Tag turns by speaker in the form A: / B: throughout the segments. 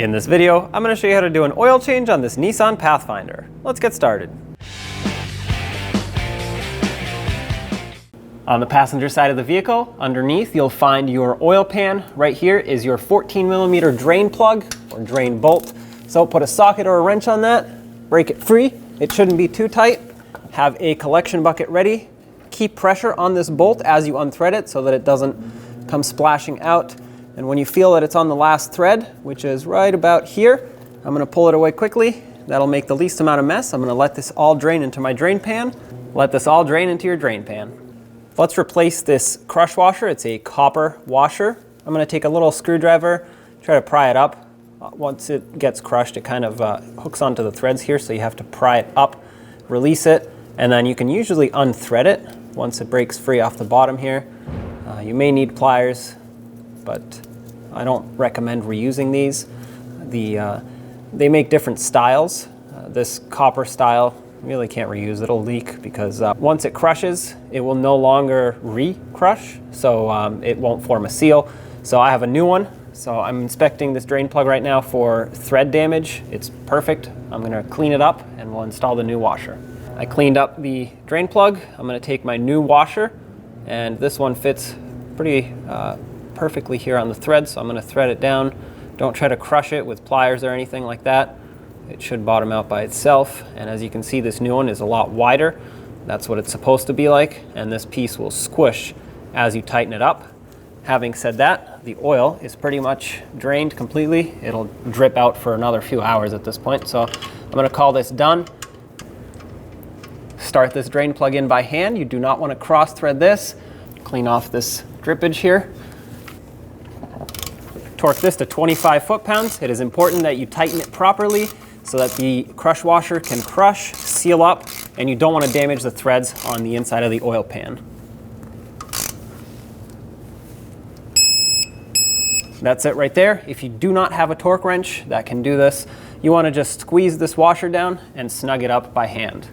A: In this video, I'm going to show you how to do an oil change on this Nissan Pathfinder. Let's get started. On the passenger side of the vehicle, underneath you'll find your oil pan. Right here is your 14mm drain plug or drain bolt. So put a socket or a wrench on that, break it free. It shouldn't be too tight. Have a collection bucket ready. Keep pressure on this bolt as you unthread it so that it doesn't come splashing out. And when you feel that it's on the last thread, which is right about here, I'm going to pull it away quickly. That'll make the least amount of mess. I'm going to let this all drain into my drain pan. Let this all drain into your drain pan. Let's replace this crush washer. It's a copper washer. I'm going to take a little screwdriver, try to pry it up. Once it gets crushed, it kind of hooks onto the threads here, so you have to pry it up, release it, and then you can usually unthread it once it breaks free off the bottom here. You may need pliers, but I don't recommend reusing these. They make different styles. This copper style, really can't reuse, it'll leak because once it crushes, it will no longer re-crush, so it won't form a seal. So I have a new one, so I'm inspecting this drain plug right now for thread damage. It's perfect. I'm gonna clean it up and we'll install the new washer. I cleaned up the drain plug. I'm gonna take my new washer, and this one fits pretty perfectly here on the thread, so I'm gonna thread it down. Don't try to crush it with pliers or anything like that. It should bottom out by itself, and as you can see, this new one is a lot wider. That's what it's supposed to be like, and this piece will squish as you tighten it up. Having said that, the oil is pretty much drained completely. It'll drip out for another few hours at this point, so I'm gonna call this done. Start this drain plug in by hand. You do not want to cross thread this. Clean off this drippage here. Torque this to 25 foot-pounds. It is important that you tighten it properly so that the crush washer can crush, seal up, and you don't want to damage the threads on the inside of the oil pan. That's it right there. If you do not have a torque wrench that can do this, you want to just squeeze this washer down and snug it up by hand.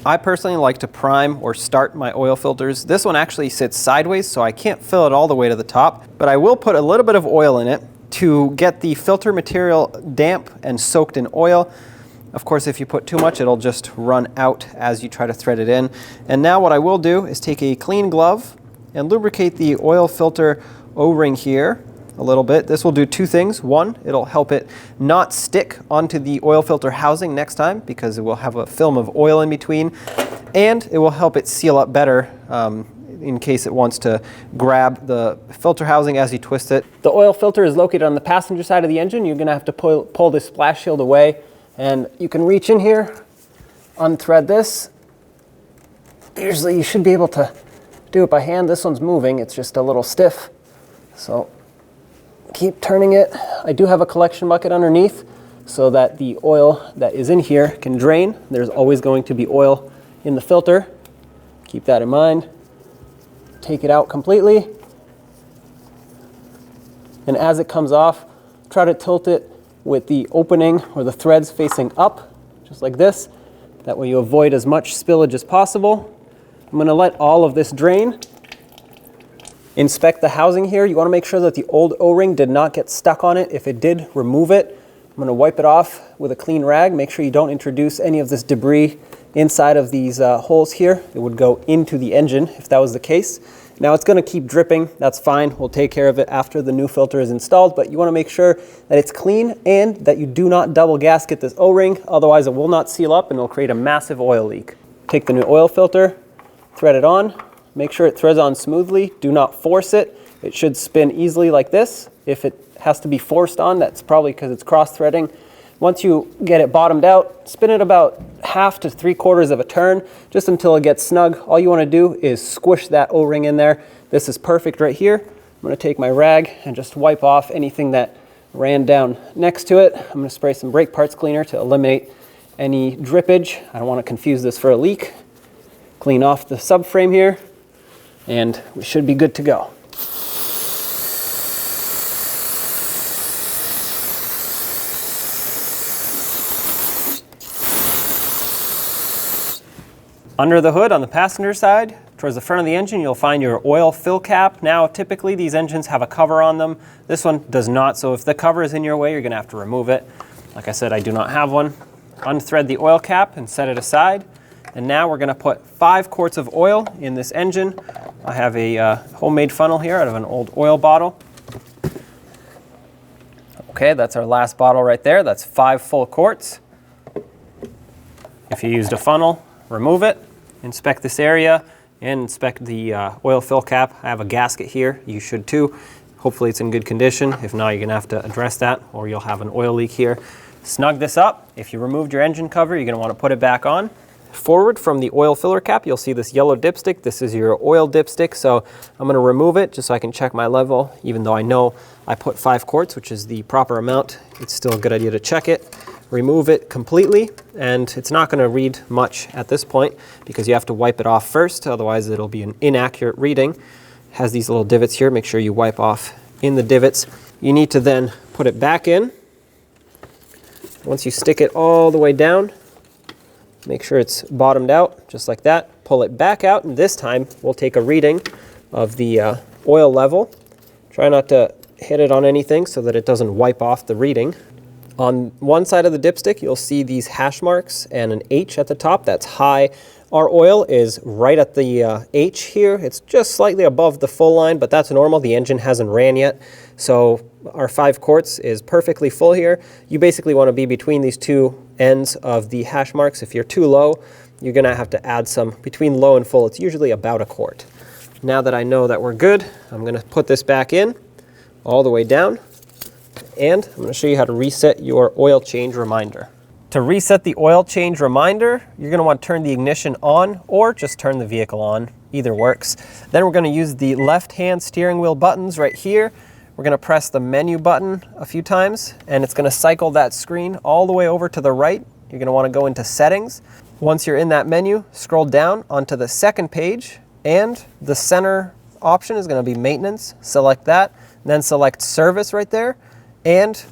A: I personally like to prime or start my oil filters. This one actually sits sideways, so I can't fill it all the way to the top, but I will put a little bit of oil in it to get the filter material damp and soaked in oil. Of course, if you put too much, it'll just run out as you try to thread it in. And now what I will do is take a clean glove and lubricate the oil filter O-ring here a little bit. This will do two things. One, it'll help it not stick onto the oil filter housing next time because it will have a film of oil in between, and it will help it seal up better in case it wants to grab the filter housing as you twist it. The oil filter is located on the passenger side of the engine. You're gonna have to pull this splash shield away, and you can reach in here, unthread this. Usually you should be able to do it by hand. This one's moving, it's just a little stiff. So keep turning it. I do have a collection bucket underneath so that the oil that is in here can drain. There's always going to be oil in the filter. Keep that in mind. Take it out completely. And as it comes off, try to tilt it with the opening or the threads facing up, just like this. That way you avoid as much spillage as possible. I'm going to let all of this drain. Inspect the housing here. You want to make sure that the old O-ring did not get stuck on it. If it did, remove it. I'm going to wipe it off with a clean rag. Make sure you don't introduce any of this debris inside of these holes here. It would go into the engine if that was the case. Now it's going to keep dripping. That's fine. We'll take care of it after the new filter is installed, but you want to make sure that it's clean and that you do not double gasket this O-ring. Otherwise it will not seal up and it'll create a massive oil leak. Take the new oil filter, thread it on. Make sure it threads on smoothly. Do not force it. It should spin easily like this. If it has to be forced on, that's probably because it's cross-threading. Once you get it bottomed out, spin it about 1/2 to 3/4 of a turn, just until it gets snug. All you want to do is squish that O-ring in there. This is perfect right here. I'm going to take my rag and just wipe off anything that ran down next to it. I'm going to spray some brake parts cleaner to eliminate any drippage. I don't want to confuse this for a leak. Clean off the subframe here, and we should be good to go. Under the hood on the passenger side, towards the front of the engine, you'll find your oil fill cap. Now, typically these engines have a cover on them. This one does not, so if the cover is in your way, you're gonna have to remove it. Like I said, I do not have one. Unthread the oil cap and set it aside. And now we're gonna put 5 quarts of oil in this engine. I have a homemade funnel here out of an old oil bottle. Okay, that's our last bottle right there. That's 5 full quarts. If you used a funnel, remove it, inspect this area, and inspect the oil fill cap. I have a gasket here, you should too. Hopefully it's in good condition. If not, you're gonna have to address that, or you'll have an oil leak here. Snug this up. If you removed your engine cover, you're gonna wanna put it back on. Forward from the oil filler cap, you'll see this yellow dipstick. This is your oil dipstick, so I'm gonna remove it just so I can check my level. Even though I know I put 5 quarts, which is the proper amount, it's still a good idea to check it. Remove it completely, and it's not gonna read much at this point because you have to wipe it off first, otherwise it'll be an inaccurate reading. It has these little divots here, make sure you wipe off in the divots. You need to then put it back in. Once you stick it all the way down, make sure it's bottomed out, just like that. Pull it back out, and this time we'll take a reading of the oil level. Try not to hit it on anything so that it doesn't wipe off the reading. On one side of the dipstick, you'll see these hash marks and an H at the top. That's high. Our oil is right at the H here. It's just slightly above the full line, but that's normal. The engine hasn't ran yet. So our 5 quarts is perfectly full here. You basically want to be between these two ends of the hash marks. If you're too low, you're going to have to add some. Between low and full, it's usually about 1 quart. Now that I know that we're good, I'm going to put this back in all the way down. And I'm going to show you how to reset your oil change reminder. To reset the oil change reminder, you're going to want to turn the ignition on or just turn the vehicle on. Either works. Then we're going to use the left-hand steering wheel buttons right here. We're going to press the menu button a few times, and it's going to cycle that screen all the way over to the right. You're going to want to go into settings. Once you're in that menu, scroll down onto the second page, and the center option is going to be maintenance. Select that, then select service right there. And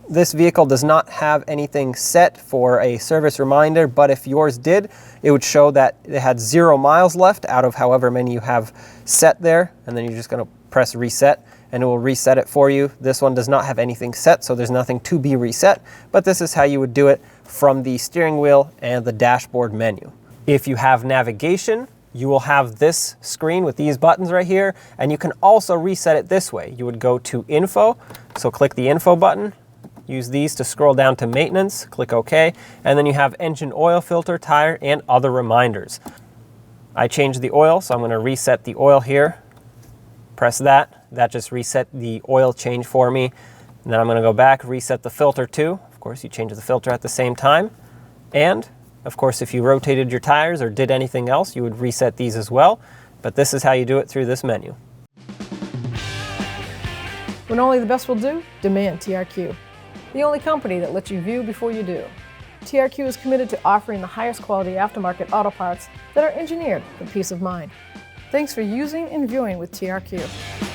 A: this vehicle does not have anything set for a service reminder, but if yours did, it would show that it had 0 miles left out of however many you have set there. And then you're just going to press reset and it will reset it for you. This one does not have anything set, so there's nothing to be reset, but this is how you would do it from the steering wheel and the dashboard menu. If you have navigation, you will have this screen with these buttons right here, and you can also reset it this way. You would go to Info, so click the Info button, use these to scroll down to Maintenance, click OK, and then you have Engine Oil Filter, Tire, and Other Reminders. I changed the oil, so I'm going to reset the oil here. Press that. That just reset the oil change for me. And then I'm going to go back, reset the filter too. Of course, you change the filter at the same time. And of course, if you rotated your tires or did anything else, you would reset these as well. But this is how you do it through this menu.
B: When only the best will do, demand TRQ. The only company that lets you view before you do. TRQ is committed to offering the highest quality aftermarket auto parts that are engineered for peace of mind. Thanks for using and viewing with TRQ.